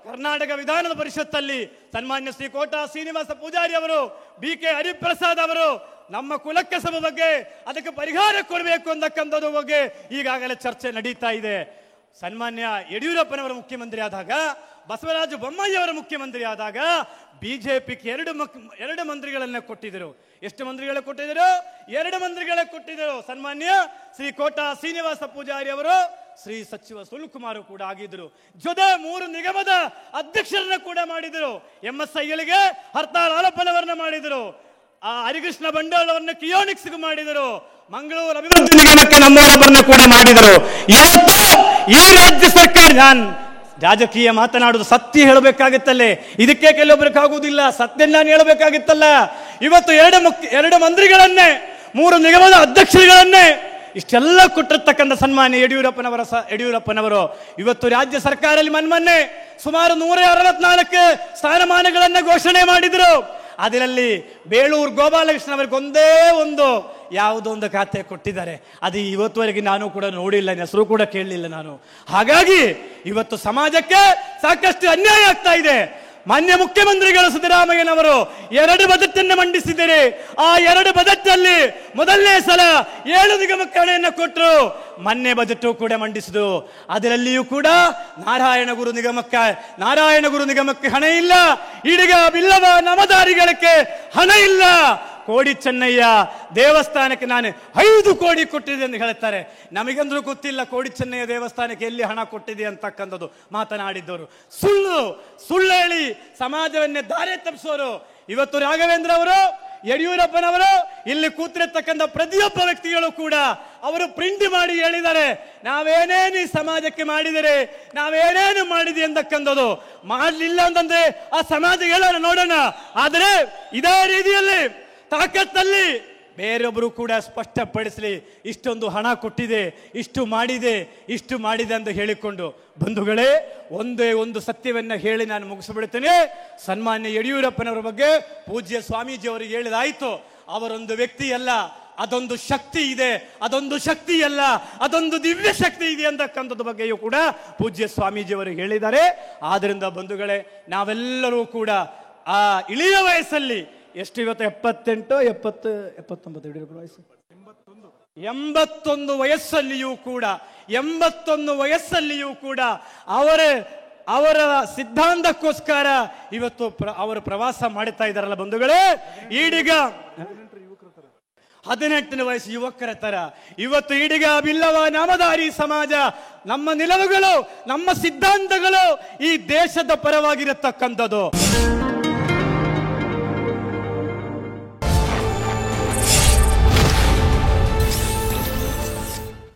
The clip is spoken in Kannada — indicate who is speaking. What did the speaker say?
Speaker 1: ಕರ್ನಾಟಕ ವಿಧಾನದ ಪರಿಷತ್ತಲ್ಲಿ ಸನ್ಮಾನ್ಯ ಶ್ರೀ ಕೋಟಾ ಶ್ರೀನಿವಾಸ ಪೂಜಾರಿ ಅವರು, BK ಹರಿಪ್ರಸಾದ್ ಅವರು ನಮ್ಮ ಕುಲಕಸಬ ಬಗ್ಗೆ ಅದಕ್ಕೆ ಪರಿಹಾರ ಕೊಡಬೇಕು ಅಂತಕ್ಕಂಥದ್ದು ಬಗ್ಗೆ ಈಗಾಗಲೇ ಚರ್ಚೆ ನಡೀತಾ ಇದೆ. ಸನ್ಮಾನ್ಯ ಯಡಿಯೂರಪ್ಪನವರು ಮುಖ್ಯಮಂತ್ರಿ ಆದಾಗ, ಬಸವರಾಜ ಬೊಮ್ಮಾಯಿ ಅವರ ಮುಖ್ಯಮಂತ್ರಿ ಆದಾಗ ಬಿಜೆಪಿಗೆ ಎರಡು ಮಂತ್ರಿಗಳನ್ನ ಕೊಟ್ಟಿದ್ದರು. ಎಷ್ಟು ಮಂತ್ರಿಗಳ ಕೊಟ್ಟಿದ್ದರು? 2 ಮಂತ್ರಿಗಳ ಕೊಟ್ಟಿದ್ದರು. ಸನ್ಮಾನ್ಯ ಶ್ರೀ ಕೋಟಾ ಶ್ರೀನಿವಾಸ ಪೂಜಾರಿ ಅವರು ಶ್ರೀ ಸಚಿವ ಸುನಿಲ್ಕುಮಾರ್ ಕೂಡ ಆಗಿದ್ರು. ಜೊತೆ 3 ನಿಗಮದ ಅಧ್ಯಕ್ಷರನ್ನ ಕೂಡ ಮಾಡಿದರು. MSIಗಳಿಗೆ ಹರ್ತಾಳ್ ಆಲಪ್ಪನವರನ್ನ ಮಾಡಿದರು. ಹರಿಕೃಷ್ಣ ಬಂಡಾಳ್ ಅವರನ್ನ ಕಿಯೋನಿಕ್ಸ್ ಮಾಡಿದರು. ಮಂಗಳೂರು ಅಭಿವೃದ್ಧಿ ನಿಗಮಕ್ಕೆ ನಮ್ಮವರೊಬ್ಬರನ್ನ ಕೂಡ ಮಾಡಿದರು. ಇವತ್ತು ಈ ರಾಜ್ಯ ಸರ್ಕಾರ, ನಾನು ರಾಜಕೀಯ ಮಾತನಾಡುವುದು ಸತ್ಯ ಹೇಳಬೇಕಾಗಿತ್ತಲ್ಲೇ, ಇದಕ್ಕೆ ಕೆಲವೊಬ್ಬರಿಗಾಗುವುದಿಲ್ಲ, ಸತ್ಯ ನಾನು ಹೇಳಬೇಕಾಗಿತ್ತಲ್ಲ. ಇವತ್ತು 2 ಮಂತ್ರಿಗಳನ್ನೇ 3 ನಿಗಮದ ಅಧ್ಯಕ್ಷರುಗಳನ್ನೇ ಇಷ್ಟೆಲ್ಲ ಕೊಟ್ಟಿರ್ತಕ್ಕಂಥ ಸನ್ಮಾನ್ಯ ಯಡಿಯೂರಪ್ಪನವರು ಇವತ್ತು ರಾಜ್ಯ ಸರ್ಕಾರದಲ್ಲಿ ಮೊನ್ನೆ ಸುಮಾರು 164 ಸ್ಥಾನಮಾನಗಳನ್ನ ಘೋಷಣೆ ಮಾಡಿದ್ರು. ಅದರಲ್ಲಿ ಬೇಳೂರು ಗೋಪಾಲಕೃಷ್ಣ ಅವರಿಗೆ ಒಂದೇ ಯಾವುದೋ ಒಂದು ಖಾತೆ ಕೊಟ್ಟಿದ್ದಾರೆ. ಅದು ಇವತ್ತುವರೆಗೆ ನಾನು ಕೂಡ ನೋಡಿಲ್ಲ, ಹೆಸರು ಕೂಡ ಕೇಳಲಿಲ್ಲ ನಾನು. ಹಾಗಾಗಿ ಇವತ್ತು ಸಮಾಜಕ್ಕೆ ಸಾಕಷ್ಟು ಅನ್ಯಾಯ ಆಗ್ತಾ ಇದೆ. ಮಾನ್ಯ ಮುಖ್ಯಮಂತ್ರಿಗಳು ಸಿದ್ದರಾಮಯ್ಯನವರು 2 ಬಜೆಟ್ ಅನ್ನು ಮಂಡಿಸಿದ್ದಾರೆ. ಆ 2 ಬಜೆಟ್ ಅಲ್ಲಿ ಮೊದಲನೇ ಸಲ 7 ನಿಗಮಕ್ಕೆ ಹಣೆಯನ್ನು ಕೊಟ್ಟರು. ಮೊನ್ನೆ ಬಜೆಟ್ ಕೂಡ ಮಂಡಿಸಿದ್ರು. ಅದರಲ್ಲಿಯೂ ಕೂಡ ನಾರಾಯಣಗುರು ನಿಗಮಕ್ಕೆ ಹಣ ಇಲ್ಲ. ಈಡಿಗ ಬಿಲ್ಲವ ನಮದಾರಿಗಳಿಗೆ ಹಣ ಇಲ್ಲ. ಕೋಡಿ ಚೆನ್ನಯ್ಯ ದೇವಸ್ಥಾನಕ್ಕೆ ನಾನು 5 ಕೋಟಿ ಕೊಟ್ಟಿದೆ ಎಂದು ಹೇಳ್ತಾರೆ. ನಮಗಂದ್ರೂ ಗೊತ್ತಿಲ್ಲ ಕೋಡಿ ಚೆನ್ನಯ್ಯ ದೇವಸ್ಥಾನಕ್ಕೆ ಎಲ್ಲಿ ಹಣ ಕೊಟ್ಟಿದೆ ಅಂತಕ್ಕಂಥದ್ದು ಮಾತನಾಡಿದ್ದವರು. ಸುಳ್ಳು ಹೇಳಿ ಸಮಾಜವನ್ನೇ ದಾರಿ ತಪ್ಪಿಸೋರು. ಇವತ್ತು ರಾಘವೇಂದ್ರ ಅವರು, ಯಡಿಯೂರಪ್ಪನವರು, ಇಲ್ಲಿ ಕೂತಿರತಕ್ಕಂಥ ಪ್ರತಿಯೊಬ್ಬ ವ್ಯಕ್ತಿಗಳು ಕೂಡ ಅವರು ಪ್ರಿಂಟ್ ಮಾಡಿ ಹೇಳಿದ್ದಾರೆ, ನಾವೇನೇನು ಈ ಸಮಾಜಕ್ಕೆ ಮಾಡಿದರೆ, ನಾವೇನೇನು ಮಾಡಿದೆ ಅಂತಕ್ಕಂಥದ್ದು. ಮಾಡಲಿಲ್ಲ ಅಂತಂದ್ರೆ ಆ ಸಮಾಜ ಹೇಳೋಣ, ನೋಡೋಣ. ಆದರೆ ಇದೇ ರೀತಿಯಲ್ಲಿ ತಾಕತ್ತಲ್ಲಿ ಬೇರೊಬ್ಬರು ಕೂಡ ಸ್ಪಷ್ಟಪಡಿಸಲಿ, ಇಷ್ಟೊಂದು ಹಣ ಕೊಟ್ಟಿದೆ, ಇಷ್ಟು ಮಾಡಿದೆ ಅಂತ ಹೇಳಿಕೊಂಡು. ಬಂಧುಗಳೇ, ಒಂದೇ ಒಂದು ಸತ್ಯವನ್ನ ಹೇಳಿ ನಾನು ಮುಗಿಸಿಬಿಡ್ತೇನೆ. ಸನ್ಮಾನ್ಯ ಯಡಿಯೂರಪ್ಪನವರ ಬಗ್ಗೆ ಪೂಜ್ಯ ಸ್ವಾಮೀಜಿ ಅವರಿಗೆ ಹೇಳಿದಾಯ್ತು, ಅವರೊಂದು ವ್ಯಕ್ತಿ ಅಲ್ಲ, ಅದೊಂದು ಶಕ್ತಿ ಇದೆ, ಅದೊಂದು ಶಕ್ತಿ ಅಲ್ಲ, ಅದೊಂದು ದಿವ್ಯ ಶಕ್ತಿ ಇದೆ ಅಂತಕ್ಕಂಥದ್ದು ಬಗ್ಗೆಯೂ ಕೂಡ ಪೂಜ್ಯ ಸ್ವಾಮೀಜಿ ಅವರು ಹೇಳಿದ್ದಾರೆ. ಆದ್ರಿಂದ ಬಂಧುಗಳೇ, ನಾವೆಲ್ಲರೂ ಕೂಡ ಆ ಇಳಿಯ ವಯಸ್ಸಲ್ಲಿ, ಎಷ್ಟು ಇವತ್ತು 78 70 79 ಯಡಿಯೂರಪ್ಪನ ವಯಸ್ಸು 81 ವಯಸ್ಸಲ್ಲಿಯೂ ಕೂಡ ಅವರ ಸಿದ್ಧಾಂತಕ್ಕೋಸ್ಕರ ಇವತ್ತು ಅವರು ಪ್ರವಾಸ ಮಾಡುತ್ತಾ ಇದ್ದಾರಲ್ಲ ಬಂಧುಗಳೇ. ಈಡಿಗ 18ನೇ ವಯಸ್ಸು ಯುವಕರ ತರ ಇವತ್ತು ಈಡಿಗ ಬಿಲ್ಲವ ನಾಮಧಾರಿ ಸಮಾಜ, ನಮ್ಮ ನಿಲುವುಗಳು, ನಮ್ಮ ಸಿದ್ಧಾಂತಗಳು ಈ ದೇಶದ ಪರವಾಗಿರತಕ್ಕಂಥದ್ದು.